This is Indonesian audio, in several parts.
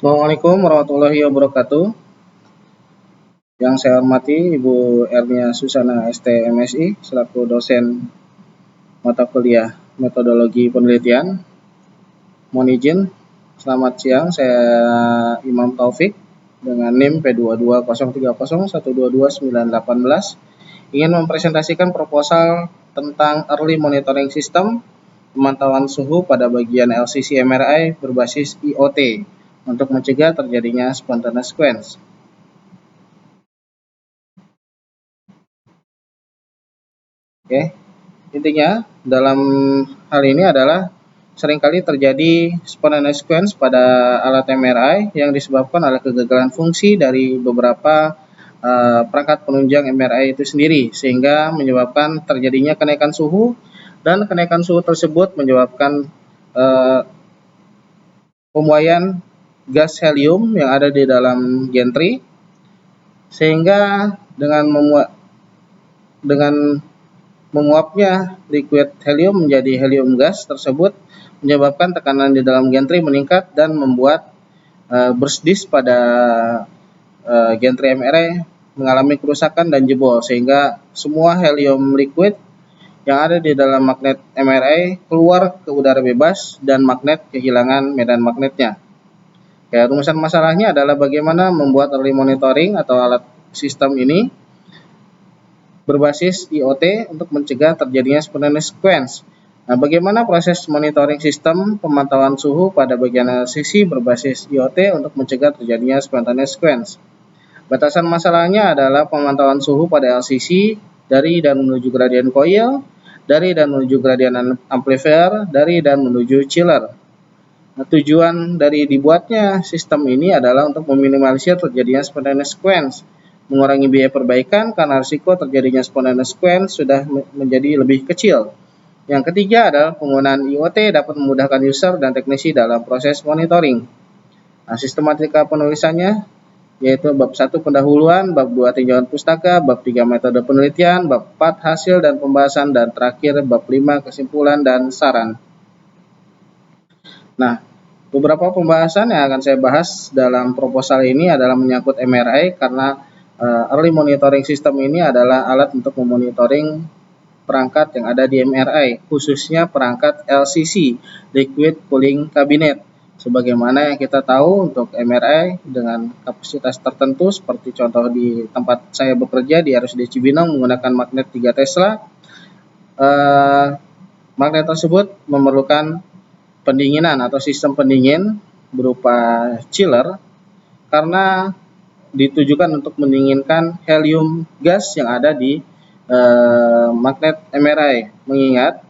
Assalamualaikum warahmatullahi wabarakatuh. Yang saya hormati Ibu Ernia Susana ST.MSI selaku dosen mata kuliah metodologi penelitian. Mohon izin, selamat siang. Saya Imam Taufik dengan NIM P22030122918 ingin mempresentasikan proposal tentang Early Monitoring System pemantauan suhu pada bagian LCC MRI berbasis IoT untuk mencegah terjadinya spontaneous sequence. Oke, intinya dalam hal ini adalah seringkali terjadi spontaneous sequence pada alat MRI yang disebabkan oleh kegagalan fungsi dari beberapa perangkat penunjang MRI itu sendiri, sehingga menyebabkan terjadinya kenaikan suhu, dan kenaikan suhu tersebut menyebabkan pembuayan gas helium yang ada di dalam gantry, sehingga dengan menguapnya liquid helium menjadi helium gas tersebut menyebabkan tekanan di dalam gantry meningkat dan membuat burst disk pada gantry MRI mengalami kerusakan dan jebol, sehingga semua helium liquid yang ada di dalam magnet MRI keluar ke udara bebas dan magnet kehilangan medan magnetnya. Ya, rumusan masalahnya adalah bagaimana membuat early monitoring atau alat sistem ini berbasis IoT untuk mencegah terjadinya spontaneous sequence. Nah, bagaimana proses monitoring sistem pemantauan suhu pada bagian LCC berbasis IoT untuk mencegah terjadinya spontaneous sequence? Batasan masalahnya adalah pemantauan suhu pada LCC dari dan menuju gradient coil, dari dan menuju gradient amplifier, dari dan menuju chiller. Nah, tujuan dari dibuatnya sistem ini adalah untuk meminimalisir terjadinya spontaneous sequence, mengurangi biaya perbaikan karena risiko terjadinya spontaneous sequence sudah menjadi lebih kecil. Yang ketiga adalah penggunaan IoT dapat memudahkan user dan teknisi dalam proses monitoring. Nah, sistematika penulisannya yaitu bab 1 pendahuluan, bab 2 tinjauan pustaka, bab 3 metode penelitian, bab 4 hasil dan pembahasan, dan terakhir bab 5 kesimpulan dan saran. Nah, beberapa pembahasan yang akan saya bahas dalam proposal ini adalah menyangkut MRI, karena early monitoring system ini adalah alat untuk memonitoring perangkat yang ada di MRI, khususnya perangkat LCC, Liquid Cooling Cabinet. Sebagaimana yang kita tahu, untuk MRI dengan kapasitas tertentu, seperti contoh di tempat saya bekerja di RSUD Cibinong menggunakan magnet 3 Tesla, magnet tersebut memerlukan pendinginan atau sistem pendingin berupa chiller, karena ditujukan untuk mendinginkan helium gas yang ada di magnet MRI. Mengingat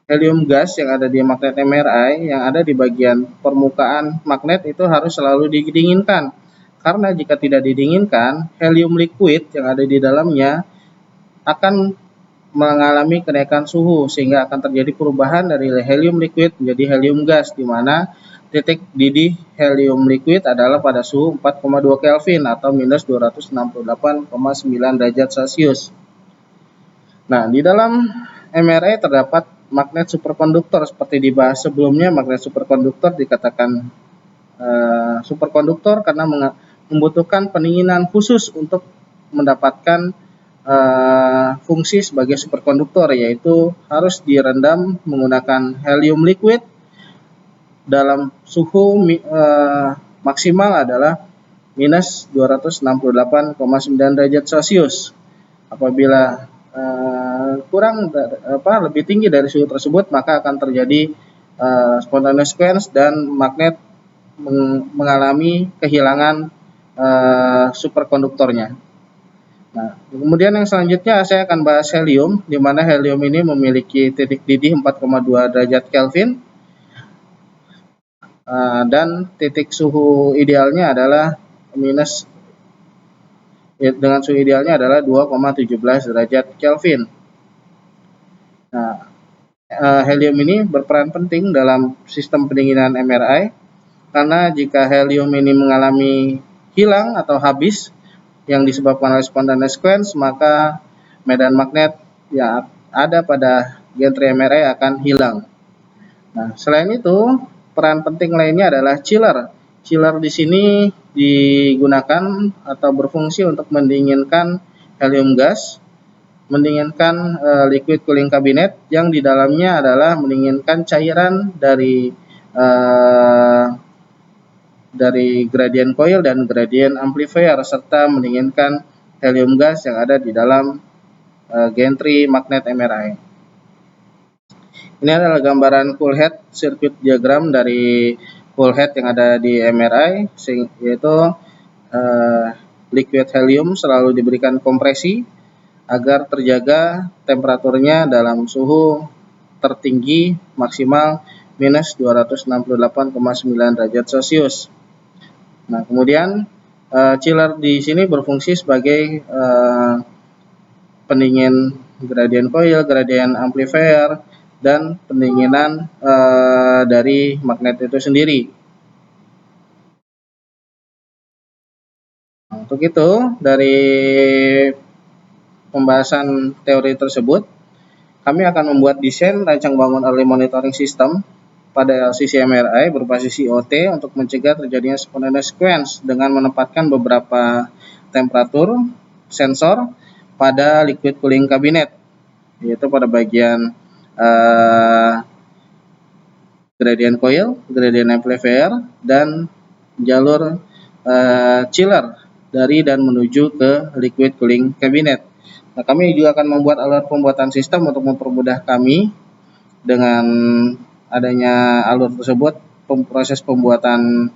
helium gas yang ada di magnet MRI yang ada di bagian permukaan magnet itu harus selalu didinginkan, karena jika tidak didinginkan, helium liquid yang ada di dalamnya akan mengalami kenaikan suhu, sehingga akan terjadi perubahan dari helium liquid menjadi helium gas, di mana titik didih helium liquid adalah pada suhu 4,2 Kelvin atau minus 268,9 derajat Celcius. Nah, di dalam MRI terdapat magnet superkonduktor. Seperti dibahas sebelumnya, magnet superkonduktor dikatakan superkonduktor karena membutuhkan pendinginan khusus untuk mendapatkan fungsi sebagai superkonduktor, yaitu harus direndam menggunakan helium liquid dalam suhu maksimal adalah minus 268,9 derajat Celcius. Apabila lebih tinggi dari suhu tersebut, maka akan terjadi spontaneous sequence dan magnet mengalami kehilangan superkonduktornya. Nah, kemudian yang selanjutnya saya akan bahas helium, di mana helium ini memiliki titik didih 4,2 derajat Kelvin, dan titik suhu idealnya adalah dengan suhu idealnya adalah 2,17 derajat Kelvin. Nah, helium ini berperan penting dalam sistem pendinginan MRI, karena jika helium ini mengalami hilang atau habis yang disebabkan oleh spontaneous sequence, maka medan magnet yang ada pada gantry MRI akan hilang. Nah, selain itu, peran penting lainnya adalah chiller. chiller di sini digunakan atau berfungsi untuk mendinginkan helium gas, mendinginkan liquid cooling cabinet yang di dalamnya adalah mendinginkan cairan dari gradient coil dan gradient amplifier, serta mendinginkan helium gas yang ada di dalam gantry magnet MRI. Ini adalah gambaran cool head circuit diagram dari cool head yang ada di MRI, yaitu liquid helium selalu diberikan kompresi agar terjaga temperaturnya dalam suhu tertinggi maksimal minus 268,9 derajat Celcius. Nah, kemudian chiller di sini berfungsi sebagai pendingin gradient coil, gradient amplifier, dan pendinginan dari magnet itu sendiri. Nah, untuk itu, dari pembahasan teori tersebut, kami akan membuat desain rancang bangun early monitoring system pada LCC MRI berbasis IoT untuk mencegah terjadinya spontaneous sequence dengan menempatkan beberapa temperatur sensor pada liquid cooling cabinet, yaitu pada bagian gradient coil, gradient amplifier, dan jalur chiller dari dan menuju ke liquid cooling cabinet. Nah, kami juga akan membuat alur pembuatan sistem untuk mempermudah kami. Dengan adanya alur tersebut, proses pembuatan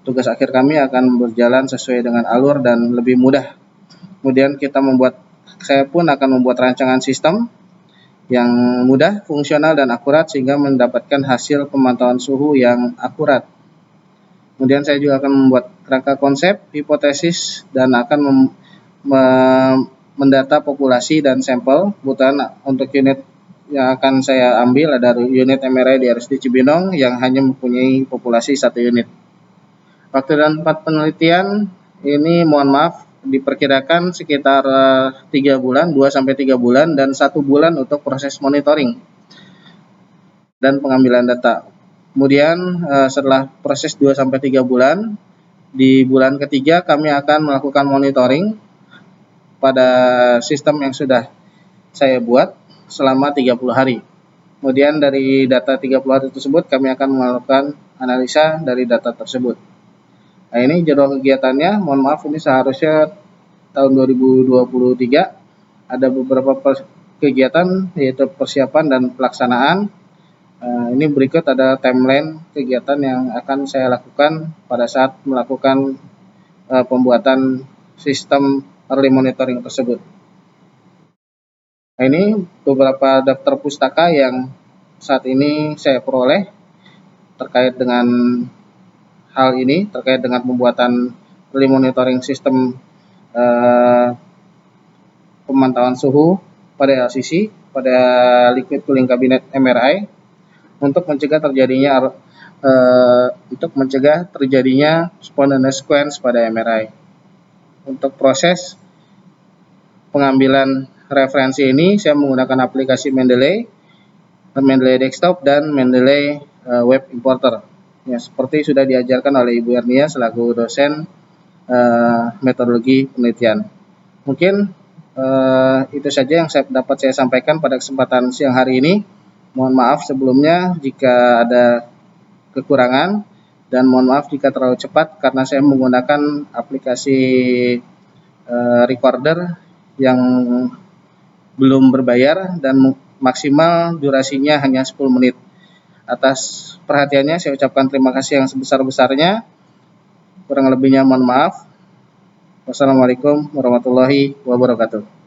tugas akhir kami akan berjalan sesuai dengan alur dan lebih mudah. Kemudian saya pun akan membuat rancangan sistem yang mudah, fungsional, dan akurat sehingga mendapatkan hasil pemantauan suhu yang akurat. Kemudian saya juga akan membuat kerangka konsep, hipotesis, dan akan mendata populasi dan sampel kebutuhan untuk unit yang akan saya ambil ada unit MRI di RSUD Cibinong yang hanya mempunyai populasi 1 unit. Waktu dan tempat penelitian ini mohon maaf diperkirakan sekitar 3 bulan, 2-3 bulan, dan 1 bulan untuk proses monitoring dan pengambilan data. Kemudian setelah proses 2-3 bulan, di bulan ketiga kami akan melakukan monitoring pada sistem yang sudah saya buat selama 30 hari. Kemudian dari data 30 hari tersebut kami akan melakukan analisa dari data tersebut. Nah, ini jadwal kegiatannya. Mohon maaf, ini seharusnya tahun 2023 ada beberapa kegiatan, yaitu persiapan dan pelaksanaan. Ini berikut ada timeline kegiatan yang akan saya lakukan pada saat melakukan pembuatan sistem early monitoring tersebut. Nah, ini beberapa daftar pustaka yang saat ini saya peroleh terkait dengan hal ini, terkait dengan pembuatan early monitoring sistem pemantauan suhu pada LCC, pada liquid cooling cabinet MRI untuk mencegah terjadinya spontaneous sequence pada MRI. Untuk proses pengambilan referensi ini saya menggunakan aplikasi Mendeley Desktop dan Mendeley Web Importer. Ya, seperti sudah diajarkan oleh Ibu Ernia selaku dosen metodologi penelitian. Mungkin itu saja yang dapat saya sampaikan pada kesempatan siang hari ini. Mohon maaf sebelumnya jika ada kekurangan, dan mohon maaf jika terlalu cepat karena saya menggunakan aplikasi recorder yang belum berbayar dan maksimal durasinya hanya 10 menit. Atas perhatiannya saya ucapkan terima kasih yang sebesar-besarnya. Kurang lebihnya mohon maaf. Wassalamualaikum warahmatullahi wabarakatuh.